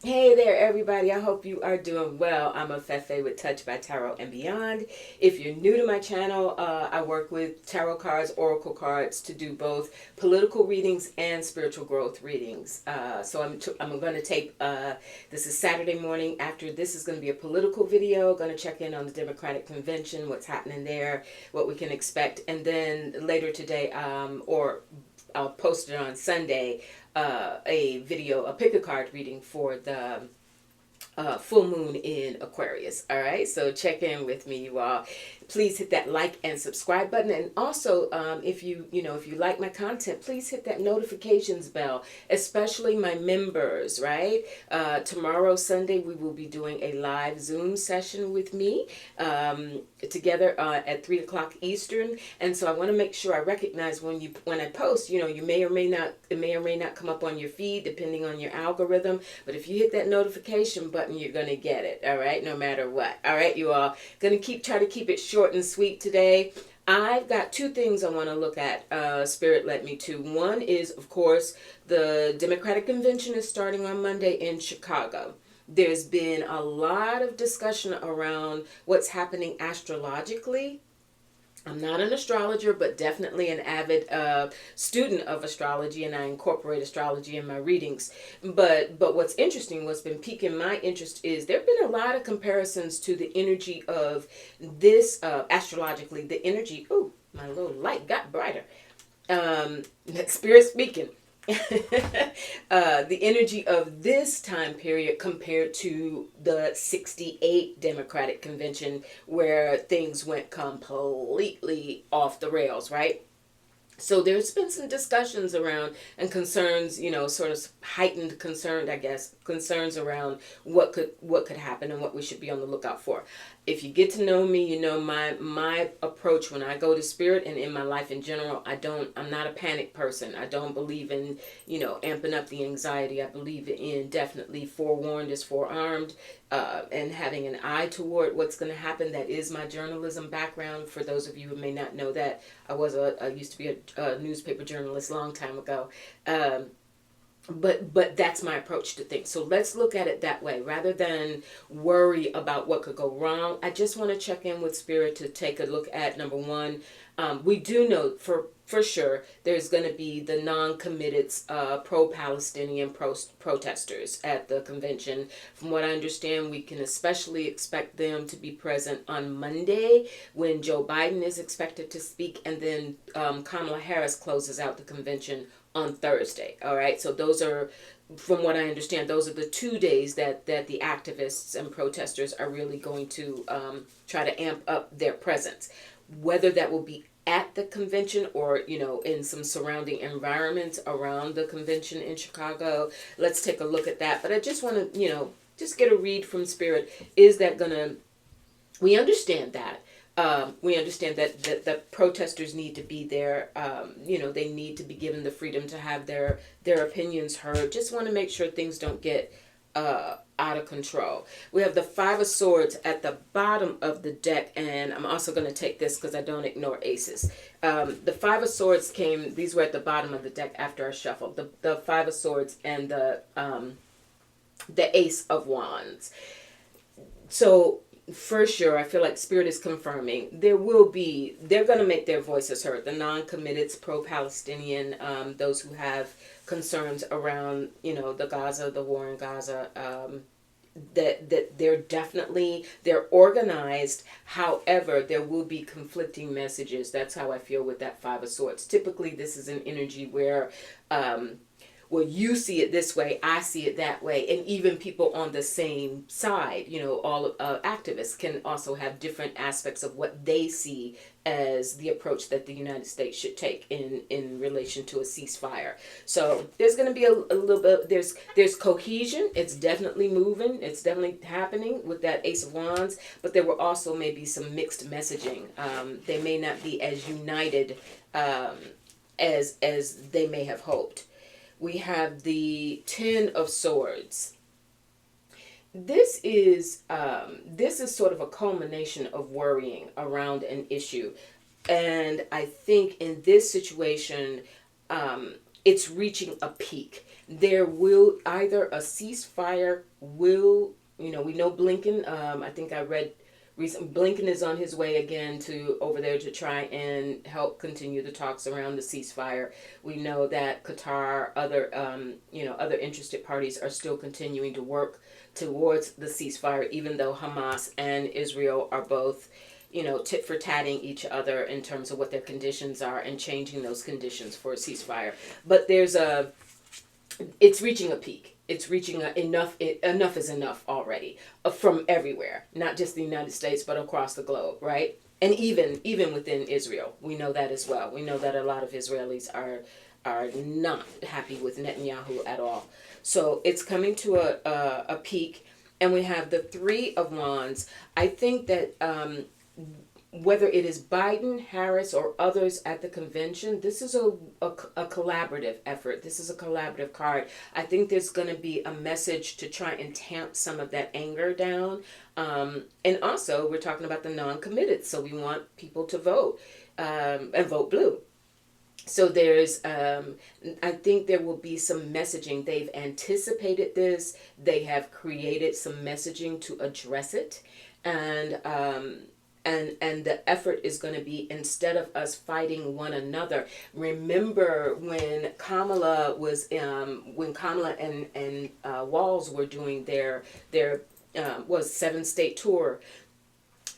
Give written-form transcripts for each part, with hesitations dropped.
Hey there, everybody. I hope you are doing well. I'm Afefe with Touch by Tarot and Beyond. If you're new to my channel, I work with tarot cards, oracle cards to do both political readings and spiritual growth readings. I'm going to tape, this is Saturday morning. After this is going to be a political video. Going to check in on the Democratic Convention, what's happening there, what we can expect. And then later today, or I'll post it on Sunday, a video, a pick a card reading for the full moon in Aquarius. All right, so check in with me, you all. Please hit that like and subscribe button, and also if you like my content, please hit that notifications bell, especially my members. Right, tomorrow Sunday we will be doing a live Zoom session with me together at 3 o'clock Eastern, and so I want to make sure I recognize when I post. You may or may not, it may or may not come up on your feed depending on your algorithm, but if you hit that notification button, you're gonna get it. All right, no matter what. All right, you all. Gonna try to keep it short and sweet today. I've got two things I want to look at. Spirit led me to. One is, of course, the Democratic Convention is starting on Monday in Chicago. There's been a lot of discussion around what's happening astrologically. I'm not an astrologer, but definitely an avid student of astrology, and I incorporate astrology in my readings. But what's interesting, what's been piquing my interest, is there have been a lot of comparisons to the energy of this astrologically. The energy, ooh, my little light got brighter. Spirit speaking. The energy of this time period compared to the 68 Democratic Convention, where things went completely off the rails, right? So there's been some discussions around and concerns, sort of heightened concern, I guess, concerns around what could happen and what we should be on the lookout for. If you get to know me, you know my approach when I go to spirit and in my life in general. I'm not a panic person. I don't believe in, amping up the anxiety. I believe in definitely forewarned is forearmed, and having an eye toward what's going to happen. That is my journalism background. For those of you who may not know that, I used to be a newspaper journalist a long time ago. But that's my approach to things. So let's look at it that way rather than worry about what could go wrong. I just want to check in with spirit to take a look at number one. We do know for sure there's going to be the non-committed pro-Palestinian protesters at the convention. From what I understand, we can especially expect them to be present on Monday when Joe Biden is expected to speak, and then Kamala Harris closes out the convention on Thursday. All right, so those are, from what I understand, those are the 2 days that the activists and protesters are really going to try to amp up their presence. Whether that will be at the convention or, in some surrounding environments around the convention in Chicago, let's take a look at that. But I just want to, just get a read from spirit. Is that gonna, we understand that. We understand that the protesters need to be there. They need to be given the freedom to have their opinions heard. Just want to make sure things don't get out of control. We have the Five of Swords at the bottom of the deck, and I'm also going to take this because I don't ignore aces. The Five of Swords these were at the bottom of the deck after I shuffled. The Five of Swords and the Ace of Wands. So for sure, I feel like spirit is confirming they're going to make their voices heard. The non-committed, pro-Palestinian, those who have concerns around, the war in Gaza, that they're organized. However, there will be conflicting messages. That's how I feel with that Five of Swords. Typically, this is an energy where, well, you see it this way, I see it that way, and even people on the same side, all activists can also have different aspects of what they see as the approach that the United States should take in relation to a ceasefire. So there's going to be a little bit, there's cohesion. It's definitely moving. It's definitely happening with that Ace of Wands, but there will also maybe some mixed messaging. They may not be as united as they may have hoped. We have the Ten of Swords. This is sort of a culmination of worrying around an issue. And I think in this situation, it's reaching a peak. there will either a ceasefire will, we know Blinken, I think I read recent, Blinken is on his way again to over there to try and help continue the talks around the ceasefire. We know that Qatar, other interested parties are still continuing to work towards the ceasefire, even though Hamas and Israel are both, tit for tatting each other in terms of what their conditions are and changing those conditions for a ceasefire. But it's reaching a peak. It's reaching enough. Enough is enough already from everywhere, not just the United States, but across the globe, right? And even within Israel, we know that as well. We know that a lot of Israelis are not happy with Netanyahu at all. So it's coming to a peak, and we have the Three of Wands. I think that whether it is Biden, Harris, or others at the convention, this is a collaborative effort. This is a collaborative card. I think there's going to be a message to try and tamp some of that anger down. And also, we're talking about the non-committed, so we want people to vote and vote blue. So there's, I think there will be some messaging. They've anticipated this. They have created some messaging to address it. And the effort is going to be, instead of us fighting one another. Remember when Kamala and Walz were doing their 7-state tour.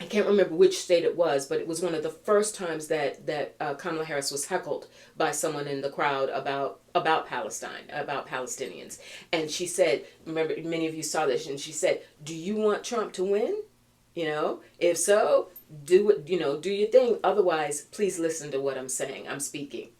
I can't remember which state it was, but it was one of the first times that Kamala Harris was heckled by someone in the crowd about Palestine, about Palestinians. And she said, remember, many of you saw this, and she said, "Do you want Trump to win? If so, do it, do your thing. Otherwise, please listen to what I'm saying. I'm speaking."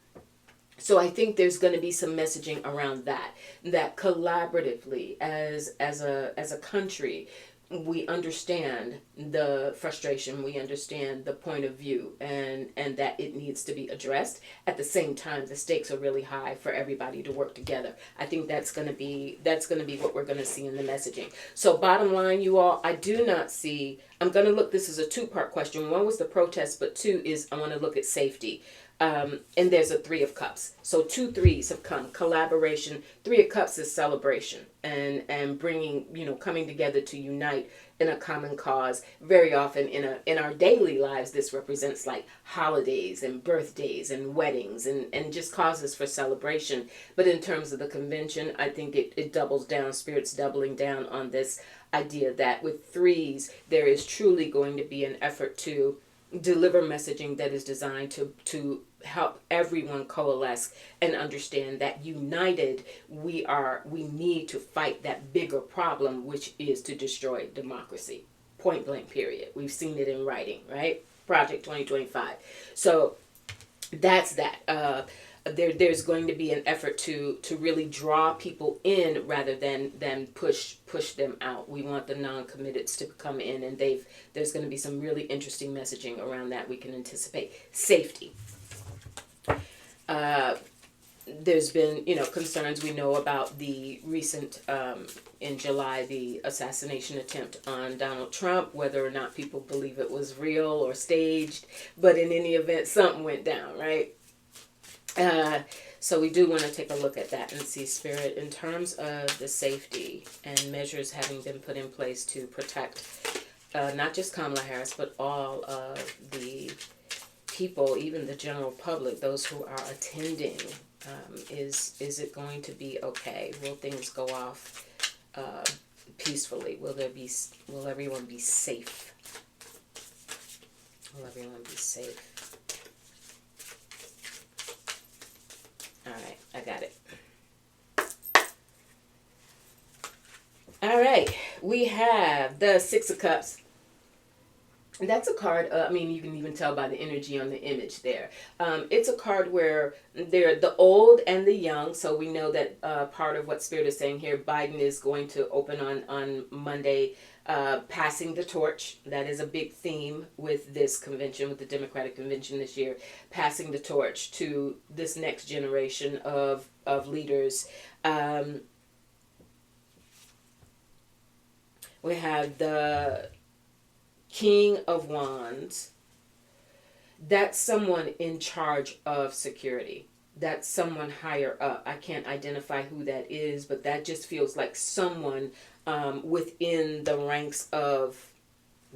So I think there's going to be some messaging around that collaboratively as a country, we understand the frustration, we understand the point of view, and that it needs to be addressed. At the same time, the stakes are really high for everybody to work together. I think that's going to be what we're going to see in the messaging. So bottom line, you all, I do not see, I'm going to look, this is a two-part question. One was the protest, but two is I want to look at safety. And there's a Three of Cups. So 2 threes have come. Collaboration. 3 of Cups is celebration and bringing, coming together to unite in a common cause. Very often in our daily lives, this represents like holidays and birthdays and weddings and just causes for celebration. But in terms of the convention, I think it doubles down. Spirit's doubling down on this idea that with threes, there is truly going to be an effort to deliver messaging that is designed to help everyone coalesce and understand that united we need to fight that bigger problem, which is to destroy democracy. Point blank, period. We've seen it in writing, right? Project 2025. So that's that. There's going to be an effort to really draw people in rather than push them out. We want the non-committeds to come in, and there's going to be some really interesting messaging around that we can anticipate. Safety. There's been, concerns. We know about the recent, in July, the assassination attempt on Donald Trump, whether or not people believe it was real or staged. But in any event, something went down, right? So we do want to take a look at that and see, Spirit, in terms of the safety and measures having been put in place to protect not just Kamala Harris, but all of the people, even the general public, those who are attending. Is it going to be okay? Will things go off peacefully? Will everyone be safe? Will everyone be safe? All right, I got it. All right, we have the Six of Cups. That's a card, you can even tell by the energy on the image there. It's a card where they're the old and the young. So we know that part of what Spirit is saying here, Biden is going to open on Monday, passing the torch. That is a big theme with this convention, with the Democratic convention this year. Passing the torch to this next generation of leaders. We have the King of Wands. That's someone in charge of security. that's someone higher up. I can't identify who that is, but that just feels like someone within the ranks of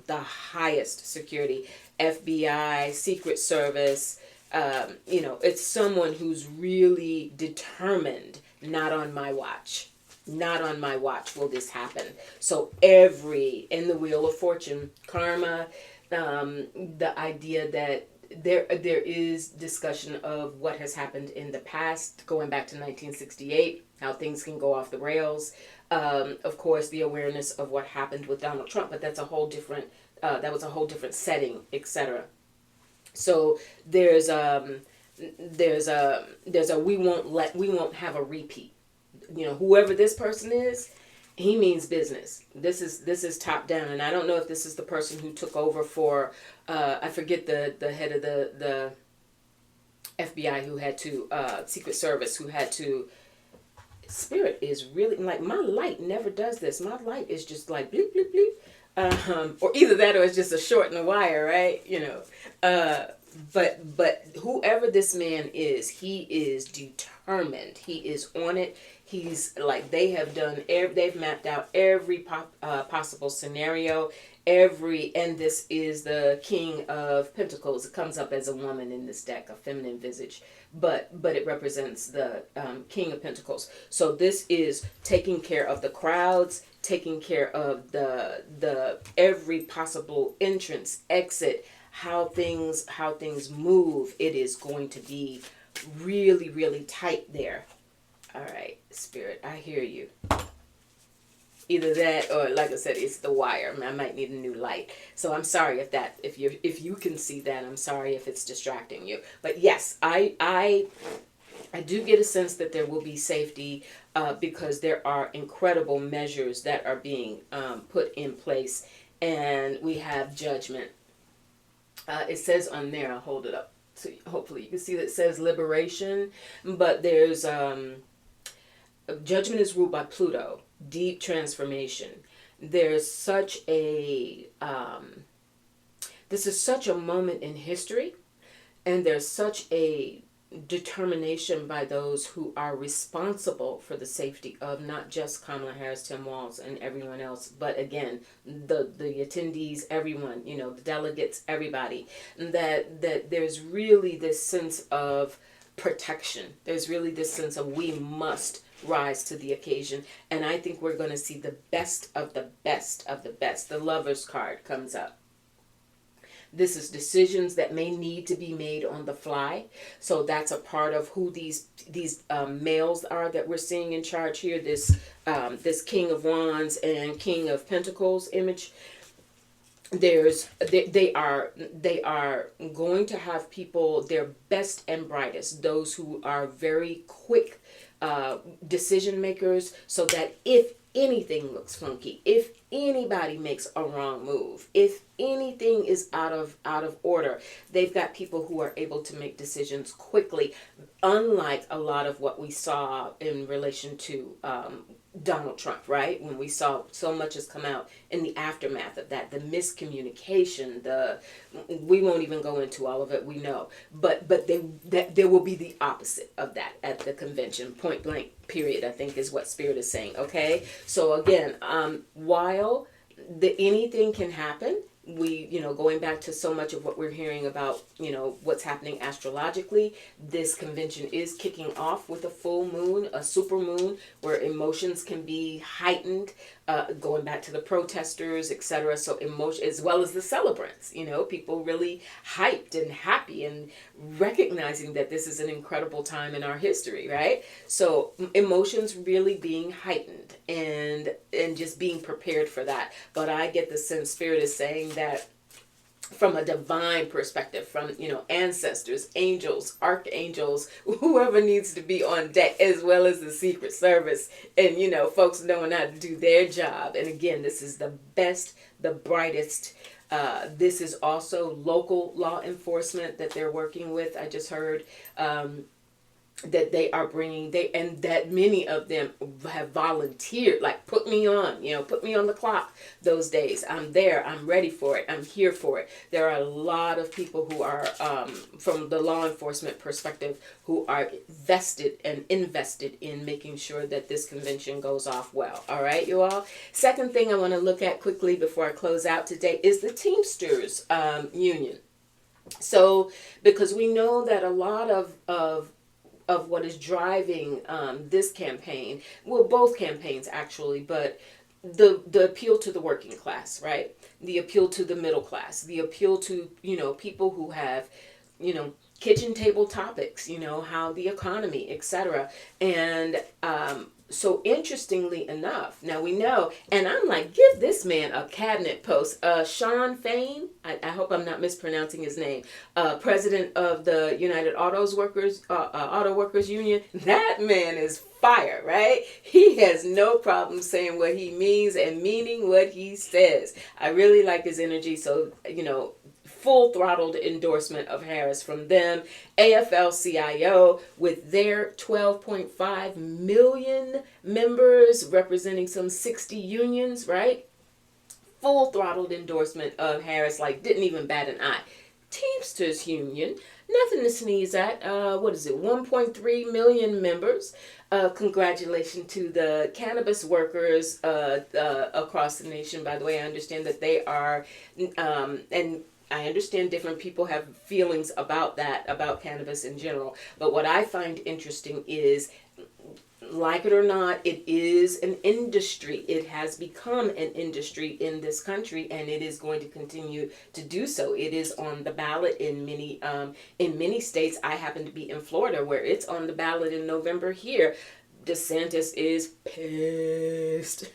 the highest security, FBI, Secret Service. It's someone who's really determined, not on my watch. Not on my watch will this happen. So in the Wheel of Fortune, karma, the idea that there is discussion of what has happened in the past, going back to 1968, how things can go off the rails. Of course, the awareness of what happened with Donald Trump, but that's a whole different. That was a whole different setting, etc. So there's a we won't have a repeat. Whoever this person is, he means business. This is top down, and I don't know if this is the person who took over for I forget the head of the FBI who had to Secret Service who had to. Spirit is really like, my light never does this. My light is just like bleep bleep bleep, or either that or it's just a short in the wire, right? But whoever this man is, he is determined. He is on it. He's like, they've mapped out every possible scenario, and this is the King of Pentacles. It comes up as a woman in this deck, a feminine visage, but it represents the King of Pentacles. So this is taking care of the crowds, taking care of the every possible entrance, exit, how things move. It is going to be really, really tight there. All right, Spirit, I hear you. Either that or, like I said, it's the wire. I might need a new light. So I'm sorry if you can see that. I'm sorry if it's distracting you. But yes, I do get a sense that there will be safety because there are incredible measures that are being put in place, and we have judgment. It says on there, I'll hold it up so hopefully you can see that it says liberation, but there's judgment is ruled by Pluto, deep transformation. There's such a this is such a moment in history, and there's such a determination by those who are responsible for the safety of not just Kamala Harris, Tim Walz, and everyone else, but again, the attendees, everyone, the delegates, everybody, that there's really this sense of protection. There's really this sense of we must rise to the occasion, and I think we're going to see the best of the best of the best. The Lover's card comes up. This is decisions that may need to be made on the fly. So that's a part of who these males are that we're seeing in charge here. This King of Wands and King of Pentacles image. They are going to have people, their best and brightest, those who are very quick decision makers, so that if anything looks funky, if anybody makes a wrong move, if anything is out of order, they've got people who are able to make decisions quickly, unlike a lot of what we saw in relation to Donald Trump, right? When we saw so much has come out in the aftermath of that, the miscommunication, we won't even go into all of it, we know, but there will be the opposite of that at the convention, point blank period, I think is what Spirit is saying. Okay, so again, while anything can happen, we, going back to so much of what we're hearing about, what's happening astrologically, this convention is kicking off with a full moon, a super moon, where emotions can be heightened, going back to the protesters, etc. So emotion, as well as the celebrants, people really hyped and happy and recognizing that this is an incredible time in our history, right? So emotions really being heightened and just being prepared for that. But I get the sense Spirit is saying that from a divine perspective, from ancestors, angels, archangels, whoever needs to be on deck, as well as the Secret Service, and folks knowing how to do their job. And again, this is the best, the brightest. This is also local law enforcement that they're working with. I just heard that they are bringing, and that many of them have volunteered, like put me on, put me on the clock those days. I'm there, I'm ready for it, I'm here for it. There are a lot of people who are from the law enforcement perspective who are vested and invested in making sure that this convention goes off well. All right, you all. Second thing I want to look at quickly before I close out today is the Teamsters Union. So because we know that a lot of what is driving this campaign, well, both campaigns actually, but the appeal to the working class, right? The appeal to the middle class, the appeal to, people who have, kitchen table topics, how the economy, etc. And so interestingly enough, now we know, and I'm like, give this man a cabinet post. Shawn Fain, I hope I'm not mispronouncing his name, president of the United Auto Workers Union. That man is fire, right? He has no problem saying what he means and meaning what he says. I really like his energy. So, full throttled endorsement of Harris from them. AFL-CIO with their 12.5 million members representing some 60 unions, right? Full throttled endorsement of Harris, like didn't even bat an eye. Teamsters Union, nothing to sneeze at. 1.3 million members. Congratulations to the cannabis workers across the nation. By the way, I understand that they are, and I understand different people have feelings about that, about cannabis in general. But what I find interesting is, like it or not, it is an industry. It has become an industry in this country, and it is going to continue to do so. It is on the ballot in many states. I happen to be in Florida, where it's on the ballot in November here. DeSantis is pissed.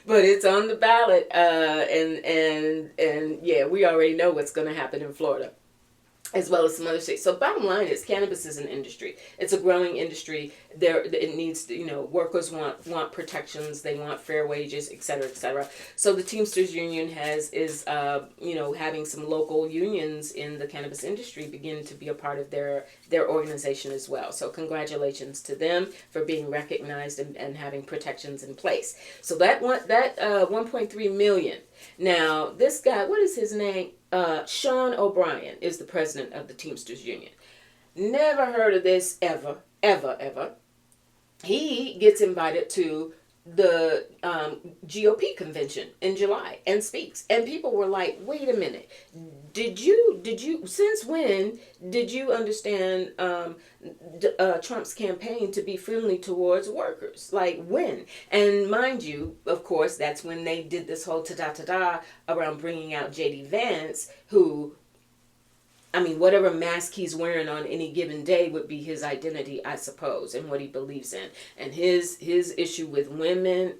But it's on the ballot, and yeah, we already know what's going to happen in Florida, as well as some other states. So bottom line is, cannabis is an industry. It's a growing industry. It needs, workers want protections. They want fair wages, et cetera, et cetera. So the Teamsters Union is having some local unions in the cannabis industry begin to be a part of their organization as well. So congratulations to them for being recognized and having protections in place. So that 1.3 million. Now this guy, what is his name? Shawn OBrien is the president of the Teamsters Union. Never heard of this ever. He gets invited to the GOP convention in July and speaks. And people were like, wait a minute. Did you, since when did you understand Trump's campaign to be friendly towards workers? Like, when? And mind you, of course, that's when they did this whole ta-da around bringing out J.D. Vance, who, whatever mask he's wearing on any given day would be his identity, I suppose, and what he believes in. And his issue with women,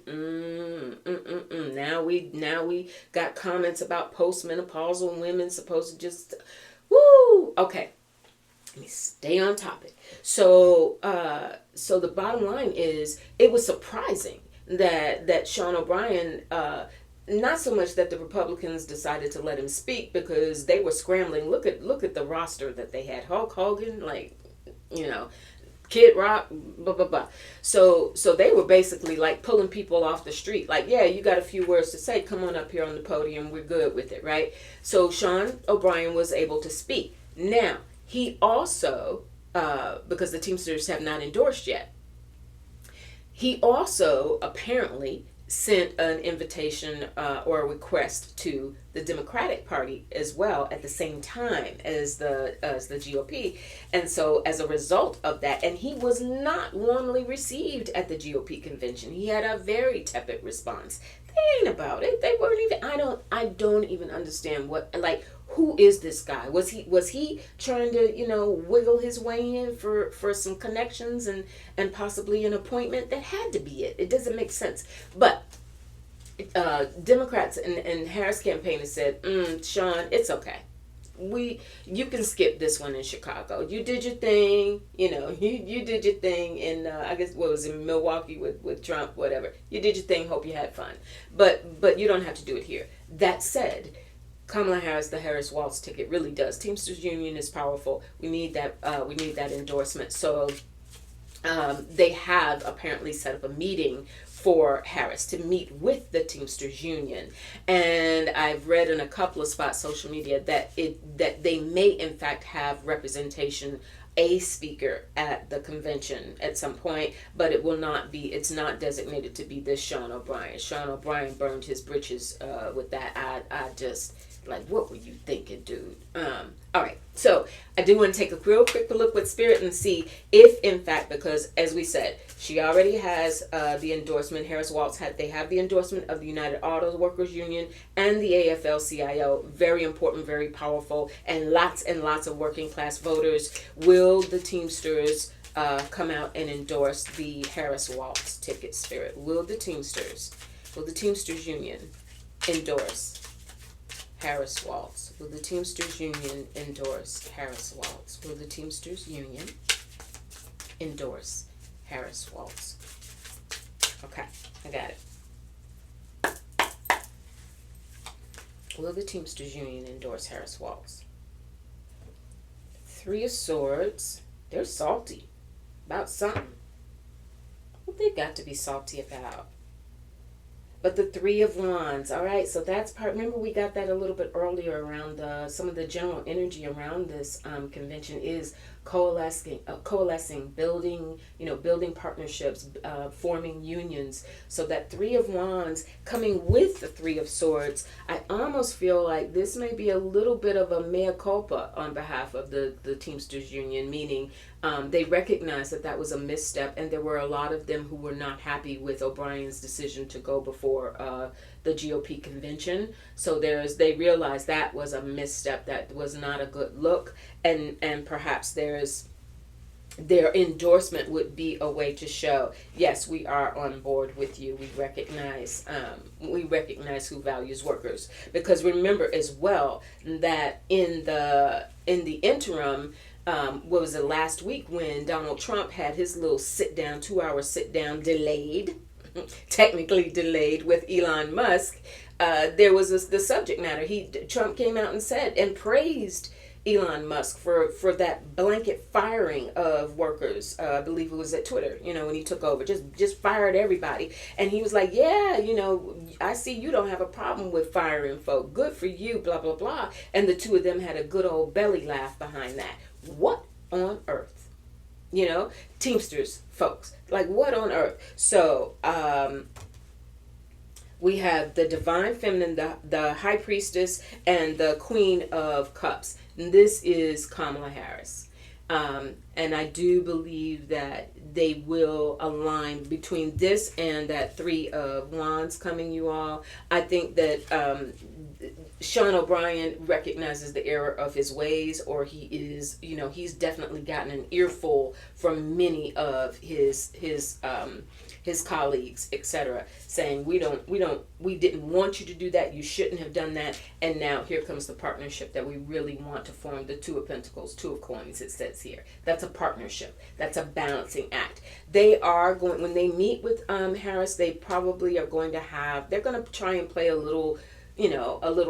Now we got comments about postmenopausal women supposed to just, woo! Okay, let me stay on topic. So the bottom line is, it was surprising that Shawn OBrien, not so much that the Republicans decided to let him speak, because they were scrambling. Look at the roster that they had. Hulk Hogan, Kid Rock, blah, blah, blah. So they were basically like pulling people off the street. Like, yeah, you got a few words to say. Come on up here on the podium. We're good with it, right? So Shawn OBrien was able to speak. Now, he also, because the Teamsters have not endorsed yet, he also apparently sent an invitation or a request to the Democratic Party as well at the same time as the GOP. And so as a result of that, and he was not warmly received at the GOP convention. He had a very tepid response. They ain't about it. They weren't even, I don't even understand who is this guy? Was he trying to, wiggle his way in for some connections and possibly an appointment? That had to be it. It doesn't make sense. But Democrats and Harris campaign has said, Shawn, it's okay. You can skip this one in Chicago. You did your thing, you did your thing in I guess what was in Milwaukee with Trump, whatever. You did your thing, hope you had fun. But you don't have to do it here. That said, Kamala Harris, the Harris Waltz ticket really does. Teamsters Union is powerful. We need that. We need that endorsement. So they have apparently set up a meeting for Harris to meet with the Teamsters Union, and I've read in a couple of spots social media that they may in fact have representation, a speaker at the convention at some point, but it will not be, it's not designated to be this Shawn OBrien. Shawn OBrien burned his britches with that. I just, like, what were you thinking, dude? All right, so I do want to take a real quick look with Spirit and see if, in fact, because as we said, she already has the endorsement. Harris Waltz they have the endorsement of the United Auto Workers Union and the AFL-CIO. Very important, very powerful, and lots of working class voters. Will the Teamsters come out and endorse the Harris Waltz ticket, Spirit? Will the Teamsters Union endorse Harris Waltz? Will the Teamsters Union endorse Harris Waltz? Will the Teamsters Union endorse Harris Waltz? Okay, I got it. Will the Teamsters Union endorse Harris Waltz? Three of Swords. They're salty about something. What they got to be salty about? But the Three of Wands, all right, so that's part, remember we got that a little bit earlier around some of the general energy around this convention is coalescing, building, building partnerships, forming unions. So that Three of Wands coming with the Three of Swords, I almost feel like this may be a little bit of a mea culpa on behalf of the Teamsters Union, meaning they recognize that was a misstep, and there were a lot of them who were not happy with O'Brien's decision to go before the GOP convention. So they realized that was a misstep, that was not a good look, and perhaps their endorsement would be a way to show, yes, we are on board with you. We recognize who values workers. Because remember as well that in the interim, what was it, last week when Donald Trump had his little 2-hour sit down delayed, technically delayed, with Elon Musk, there was the subject matter. Trump came out and said and praised Elon Musk for that blanket firing of workers. I believe it was at Twitter, when he took over, just fired everybody. And he was like, yeah, I see you don't have a problem with firing folk. Good for you, blah, blah, blah. And the two of them had a good old belly laugh behind that. What on earth? Teamsters folks, like, what on earth? So we have the Divine Feminine, the High Priestess, and the Queen of Cups. And this is Kamala Harris. And I do believe that they will align between this and that Three of Wands coming, you all. I think that Shawn OBrien recognizes the error of his ways, or he is, he's definitely gotten an earful from many of his colleagues, etc., saying we didn't want you to do that, you shouldn't have done that, and now here comes the partnership that we really want to form. The Two of Pentacles, Two of Coins, it says here. That's a partnership. That's a balancing act. They are going, when they meet with Harris, they probably are going to they're going to try and play a little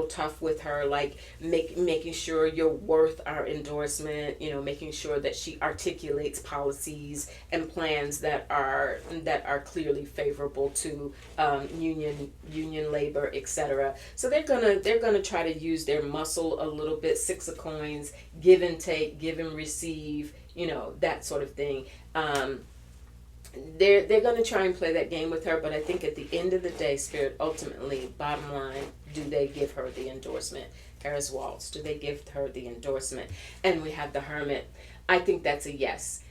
tough with her, like making sure you're worth our endorsement, making sure that she articulates policies and plans that are clearly favorable to union labor, etc. So they're gonna try to use their muscle a little bit. Six of Coins, give and take, give and receive, that sort of thing. They're going to try and play that game with her, but I think at the end of the day, Spirit, ultimately, bottom line, do they give her the endorsement? Harris Waltz, do they give her the endorsement? And we have the Hermit. I think that's a yes.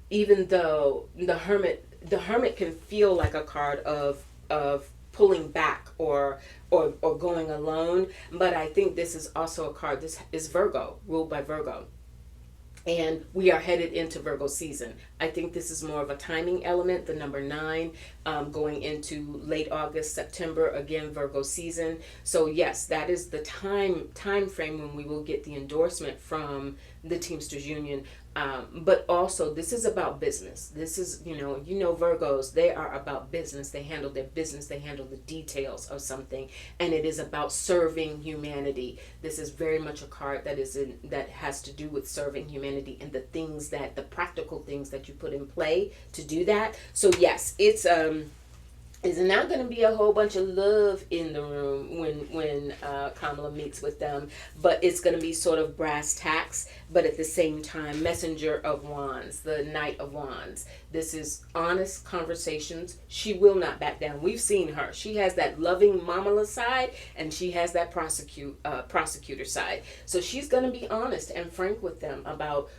Even though the Hermit can feel like a card of pulling back or going alone, but I think this is also a card. This is Virgo, ruled by Virgo. And we are headed into Virgo season. I think this is more of a timing element, the number 9, going into late August, September, again, Virgo season. So yes, that is the time frame when we will get the endorsement from the Teamsters Union. But also, this is about business. This is, Virgos, they are about business. They handle their business. They handle the details of something. And it is about serving humanity. This is very much a card that has to do with serving humanity and the practical things that you put in play to do that. So yes, it's not going to be a whole bunch of love in the room when Kamala meets with them, but it's going to be sort of brass tacks, but at the same time, Messenger of Wands, the Knight of Wands. This is honest conversations. She will not back down. We've seen her. She has that loving mamala side, and she has that prosecutor side. So she's going to be honest and frank with them about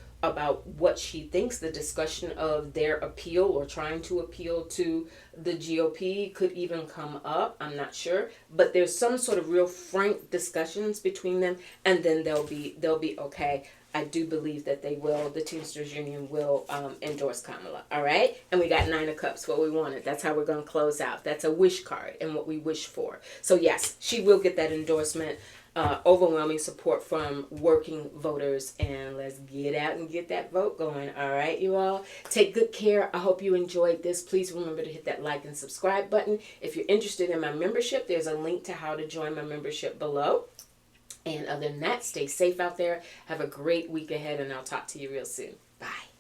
what she thinks. The discussion of their appeal or trying to appeal to the GOP could even come up. I'm not sure, but there's some sort of real frank discussions between them, and then they'll be okay. I do believe that the Teamsters Union will endorse Kamala. All right, and we got 9 of Cups, what we wanted. That's how we're going to close out. That's a wish card and what we wish for. So yes, she will get that endorsement. Overwhelming support from working voters, and let's get out and get that vote going. All right, you all, take good care. I hope you enjoyed this. Please remember to hit that like and subscribe button. If you're interested in my membership, there's a link to how to join my membership below. And other than that, stay safe out there. Have a great week ahead, and I'll talk to you real soon. Bye.